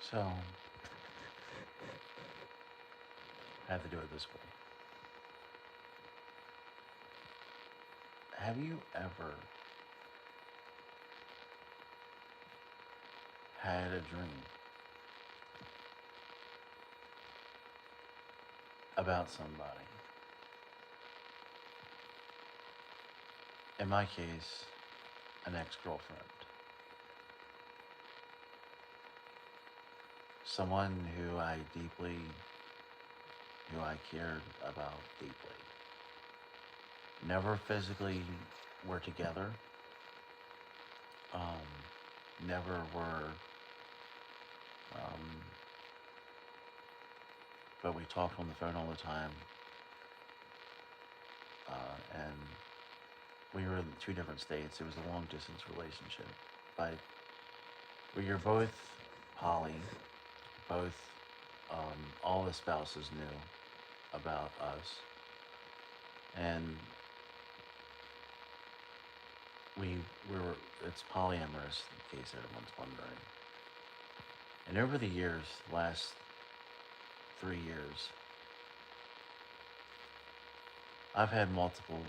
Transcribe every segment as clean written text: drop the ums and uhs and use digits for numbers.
So, I have to do it this way. Have you ever had a dream about somebody? In my case, an ex girlfriend. Someone who I cared about deeply. Never physically were together. Um, never were, um, but we talked on the phone all the time. And we were in two different states. It was a long distance relationship. But we were both poly, both, all the spouses knew about us. And we, we were, it's polyamorous in case everyone's wondering. And over the years, last 3 years, I've had multiple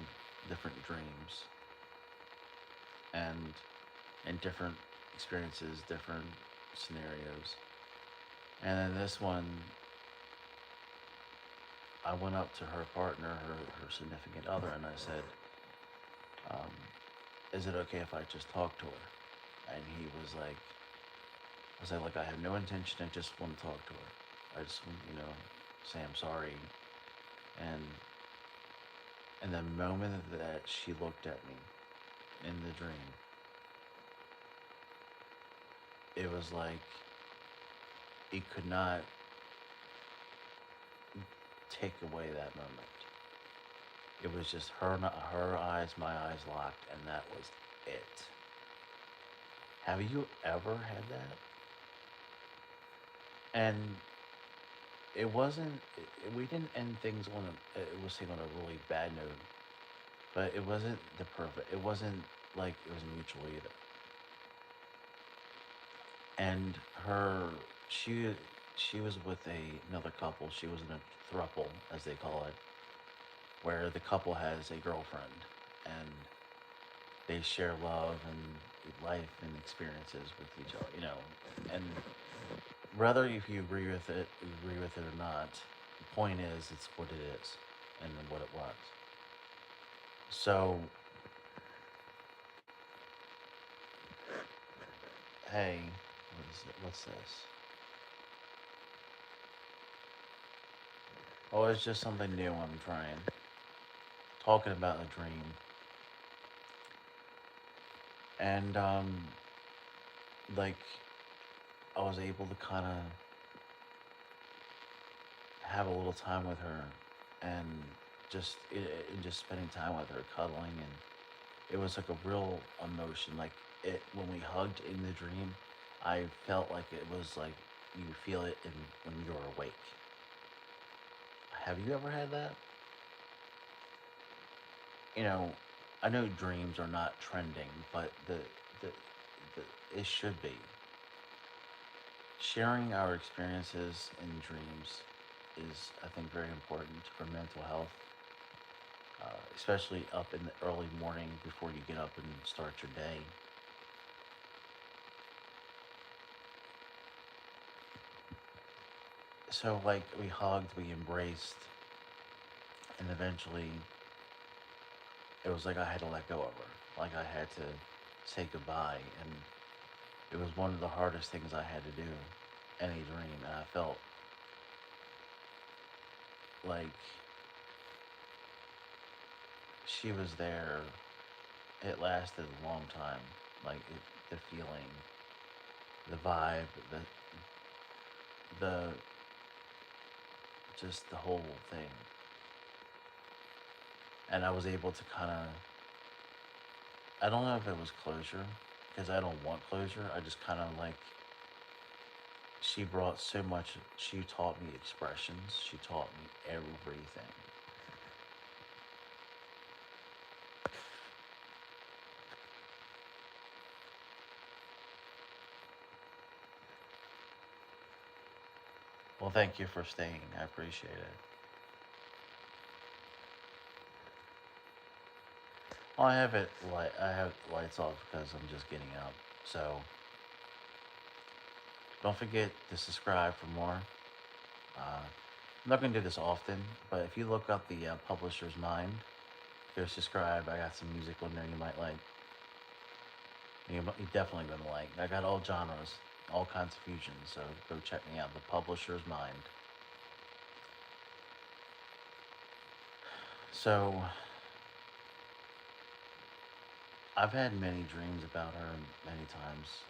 different dreams and different experiences, different scenarios. And then this one, I went up to her partner, her significant other, and I said, um, "Is it okay if I just talk to her?" And he was like, "I said, like, I have no intention. I just want to talk to her. I just want, say I'm sorry." And the moment that she looked at me in the dream, it was like it could not take away that moment. It was just her eyes, my eyes locked, and that was it. Have you ever had that? And it wasn't. We didn't end things on a. It was saying on a really bad note, but it wasn't the perfect. It wasn't like it was mutual either. And she, she was with another couple. She was in a throuple, as they call it, where the couple has a girlfriend, and they share love and life and experiences with each other. And whether if you agree with it or not, the point is it's what it is and what it was. So, hey, what is it? What's this? Oh, it's just something new I'm trying. Talking about a dream. And, like, I was able to kind of have a little time with her and just spending time with her, cuddling, and it was like a real emotion. Like it when we hugged in the dream, I felt like it was like you feel it when you're awake. Have you ever had that? You know, I know dreams are not trending, but the, it should be. Sharing our experiences in dreams is, I think, very important for mental health, especially up in the early morning before you get up and start your day. So, like, we hugged, we embraced, and eventually it was like I had to let go of her. Like, I had to say goodbye, and it was one of the hardest things I had to do in a dream, and I felt like she was there. It lasted a long time. Like, the feeling, the vibe, the, just the whole thing. And I was able to kind of, I don't know if it was closure, because I don't want closure. I just kind of like, she brought so much, she taught me expressions, she taught me everything. Well, thank you for staying. I appreciate it. Well, I have lights off because I'm just getting up. So don't forget to subscribe for more. I'm not gonna do this often, but if you look up the Publisher's Mind, go subscribe. I got some music on there you might like. You definitely gonna like. I got all genres, all kinds of fusions. So go check me out. The Publisher's Mind. So I've had many dreams about her many times.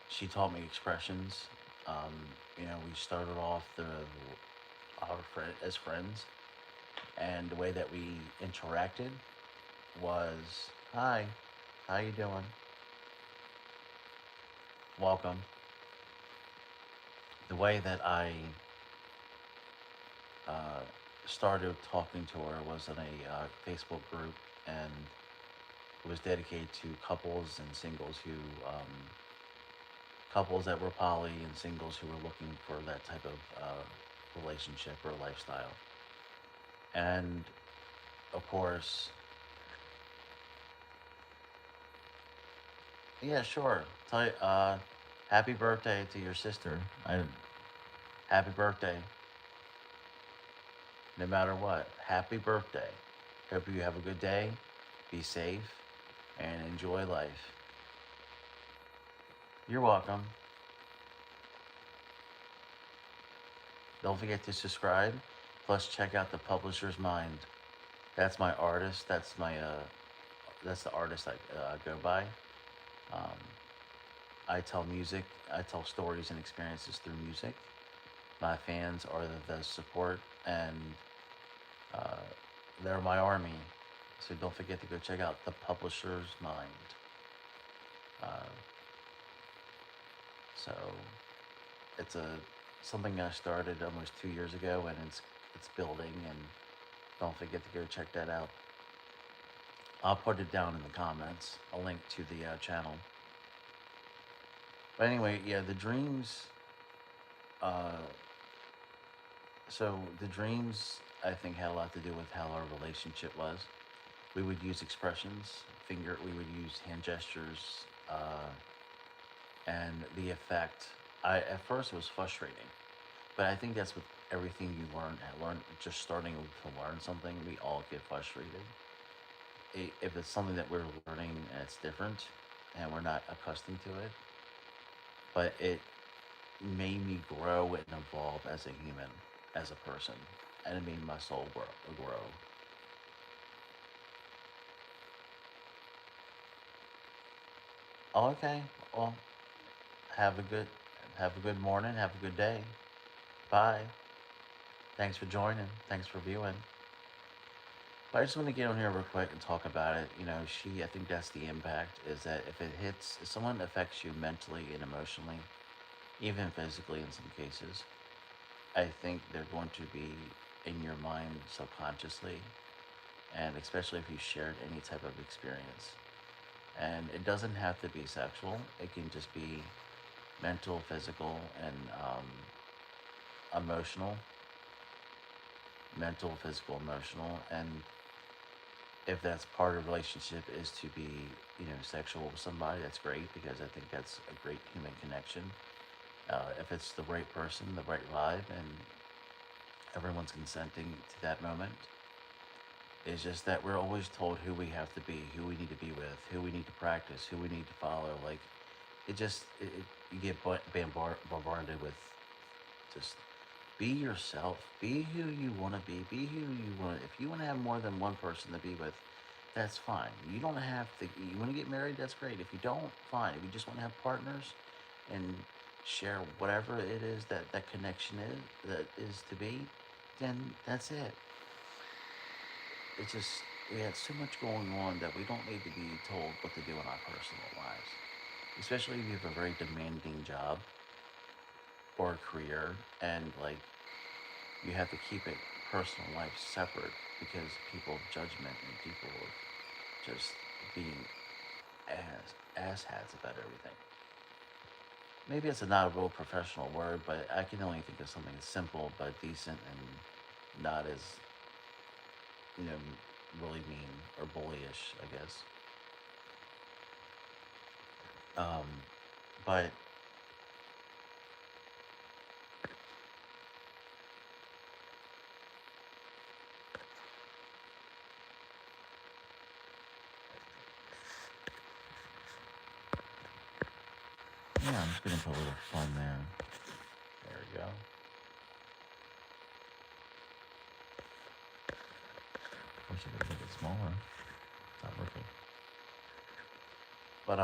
She taught me expressions. Um, we started off our friend as friends, and the way that we interacted was, "Hi, how you doing? Welcome." The way that I uh, started talking to her was in a Facebook group, and it was dedicated to couples and singles couples that were poly and singles who were looking for that type of relationship or lifestyle. And of course, yeah, sure. Happy birthday to your sister. Happy birthday, no matter what. Happy birthday. Hope you have a good day. Be safe and enjoy life. You're welcome. Don't forget to subscribe. Plus, check out the Publisher's Mind. That's my artist. That's the artist I go by. Um, I tell music. I tell stories and experiences through music. My fans are the support, and uh, they're my army. So don't forget to go check out the Publisher's Mind. Uh, so it's a something I started almost 2 years ago, and it's building. And don't forget to go check that out. I'll put it down in the comments. A link to the channel. But anyway, yeah, the dreams. Uh, so the dreams, I think, had a lot to do with how our relationship was. We would use expressions, we would use hand gestures, and the effect. At first it was frustrating, but I think that's with everything you learn just starting to learn something. We all get frustrated. If it's something that we're learning and it's different, and we're not accustomed to it, but it made me grow and evolve as a human, as a person, and it made my soul grow. Okay, well, have a good have a good morning. Have a good day. Bye. Thanks for joining. Thanks for viewing. But I just want to get on here real quick and talk about it. I think that's the impact is that if someone affects you mentally and emotionally, even physically in some cases, I think they're going to be in your mind subconsciously, and especially if you shared any type of experience. And it doesn't have to be sexual, it can just be mental, physical, and emotional. Mental, physical, emotional. And if that's part of the relationship is to be, sexual with somebody, that's great because I think that's a great human connection. If it's the right person, the right vibe, and everyone's consenting to that moment, it's just that we're always told who we have to be, who we need to be with, who we need to practice, who we need to follow. Like, you get bombarded with just be yourself, be who you want to be who you want. If you want to have more than one person to be with, that's fine. You don't have to. You want to get married, that's great. If you don't, fine. If you just want to have partners and share whatever it is that connection that is to be, then that's it. It's just we had so much going on that we don't need to be told what to do in our personal lives, especially if you have a very demanding job or a career, and like you have to keep it personal life separate because people of judgment and people of just being asshats about everything. maybe it's not a real professional word, but I can only think of something simple but decent and not as, you know, really mean or bullyish, I guess. Um, but yeah, I'm just gonna put a little fun there. There we go. Wish I could make it smaller. It's not working. But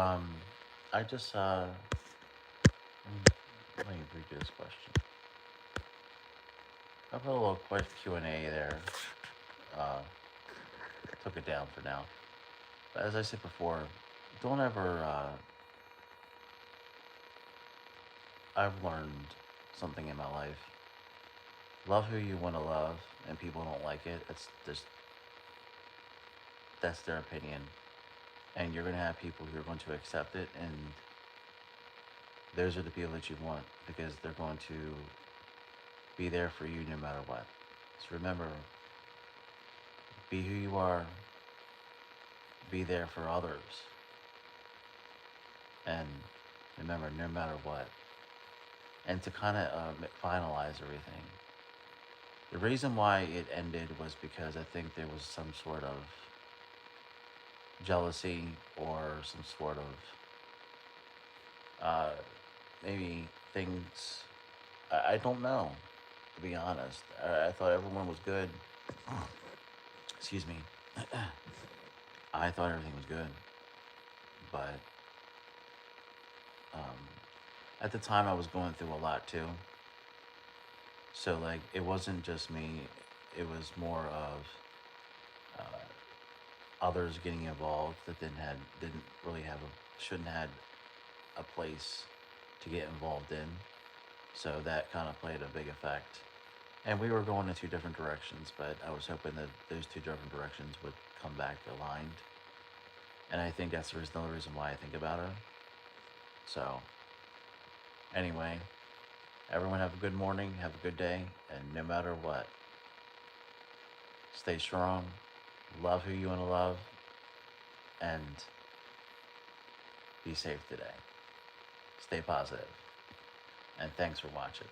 I just let me read you this question. I put a little quick Q&A there. Uh, took it down for now. But as I said before, don't ever. I've learned something in my life. Love who you want to love, and people don't like it. It's just that's their opinion, and you're gonna have people who are going to accept it, and those are the people that you want because they're going to be there for you no matter what. So remember, be who you are, be there for others, and remember, no matter what. And to kind of finalize everything, the reason why it ended was because I think there was some sort of jealousy or some sort of uh, maybe things. I don't know, to be honest. I thought everyone was good. Excuse me. I thought everything was good, but um, at the time I was going through a lot too. So like it wasn't just me; it was more of others getting involved that didn't really have a shouldn't had a place to get involved in. So that kind of played a big effect. And we were going in two different directions, but I was hoping that those two different directions would come back aligned. And I think that's another reason why I think about it. So, anyway, everyone have a good morning, have a good day, and no matter what, stay strong, love who you want to love, and be safe today. Stay positive, and thanks for watching.